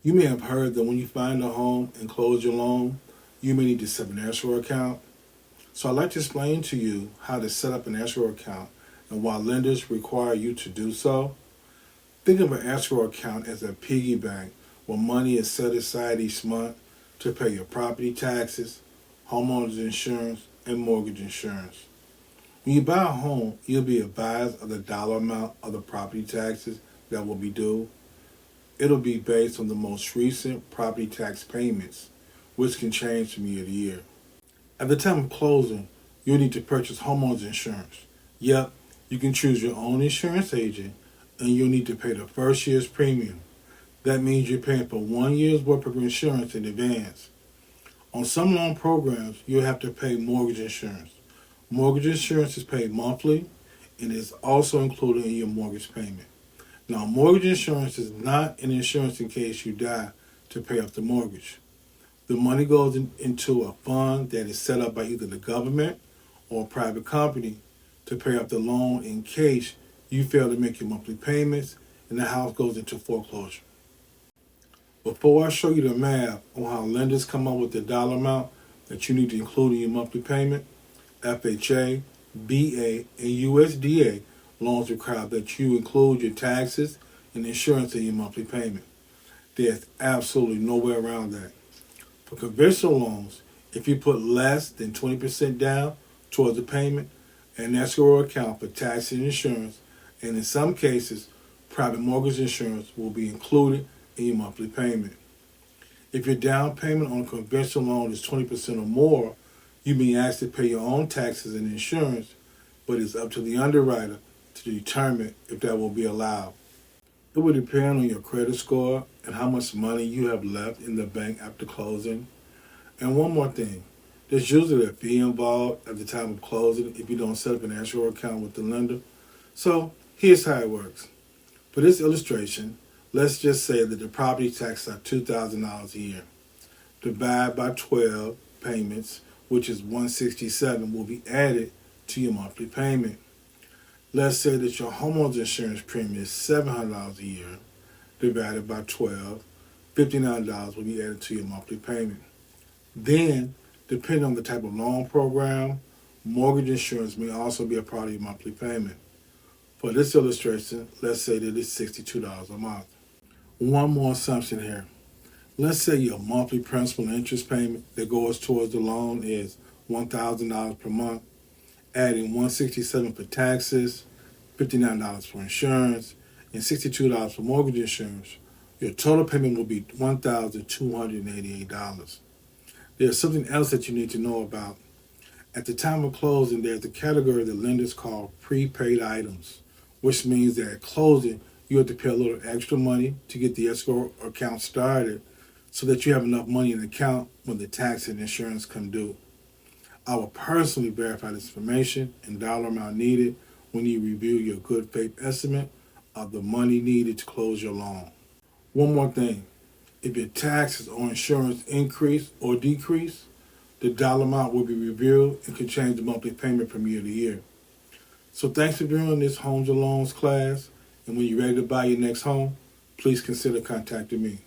You may have heard that when you find a home and close your loan, you may need to set up an escrow account. So I'd like to explain to you how to set up an escrow account and why lenders require you to do so. Think of an escrow account as a piggy bank where money is set aside each month to pay your property taxes, homeowners insurance, and mortgage insurance. When you buy a home, you'll be advised of the dollar amount of the property taxes that will be due. It'll be based on the most recent property tax payments, which can change from year to year. At the time of closing, you'll need to purchase homeowners insurance. Yep, you can choose your own insurance agent, and you'll need to pay the first year's premium. That means you're paying for 1 year's worth of insurance in advance. On some loan programs, you'll have to pay mortgage insurance. Mortgage insurance is paid monthly and is also included in your mortgage payment. Now, mortgage insurance is not an insurance in case you die to pay off the mortgage. The money goes into a fund that is set up by either the government or a private company to pay off the loan in case you fail to make your monthly payments and the house goes into foreclosure. Before I show you the math on how lenders come up with the dollar amount that you need to include in your monthly payment, FHA, BA, and USDA loans require that you include your taxes and insurance in your monthly payment. There's absolutely no way around that. For conventional loans, if you put less than 20% down towards the payment, an escrow account for taxes and insurance, and in some cases, private mortgage insurance will be included in your monthly payment. If your down payment on a conventional loan is 20% or more, you may ask to pay your own taxes and insurance, but it's up to the underwriter to determine if that will be allowed. It will depend on your credit score and how much money you have left in the bank after closing. And one more thing, there's usually a fee involved at the time of closing if you don't set up an escrow account with the lender. So here's how it works. For this illustration, let's just say that the property taxes are $2,000 a year. Divide by 12 payments, which is $167, will be added to your monthly payment. Let's say that your homeowner's insurance premium is $700 a year. Divided by 12, $59 will be added to your monthly payment. Then, depending on the type of loan program, mortgage insurance may also be a part of your monthly payment. For this illustration, let's say that it's $62 a month. One more assumption here. Let's say your monthly principal and interest payment that goes towards the loan is $1,000 per month, adding $167 for taxes, $59 for insurance, and $62 for mortgage insurance. Your total payment will be $1,288. There's something else that you need to know about. At the time of closing, there's a category that lenders call prepaid items, which means that at closing, you have to pay a little extra money to get the escrow account started so that you have enough money in the account when the tax and insurance come due. I will personally verify this information and dollar amount needed when you review your good faith estimate of the money needed to close your loan. One more thing, if your taxes or insurance increase or decrease, the dollar amount will be reviewed and can change the monthly payment from year to year. So thanks for viewing this Homes and Loans class, and when you're ready to buy your next home, please consider contacting me.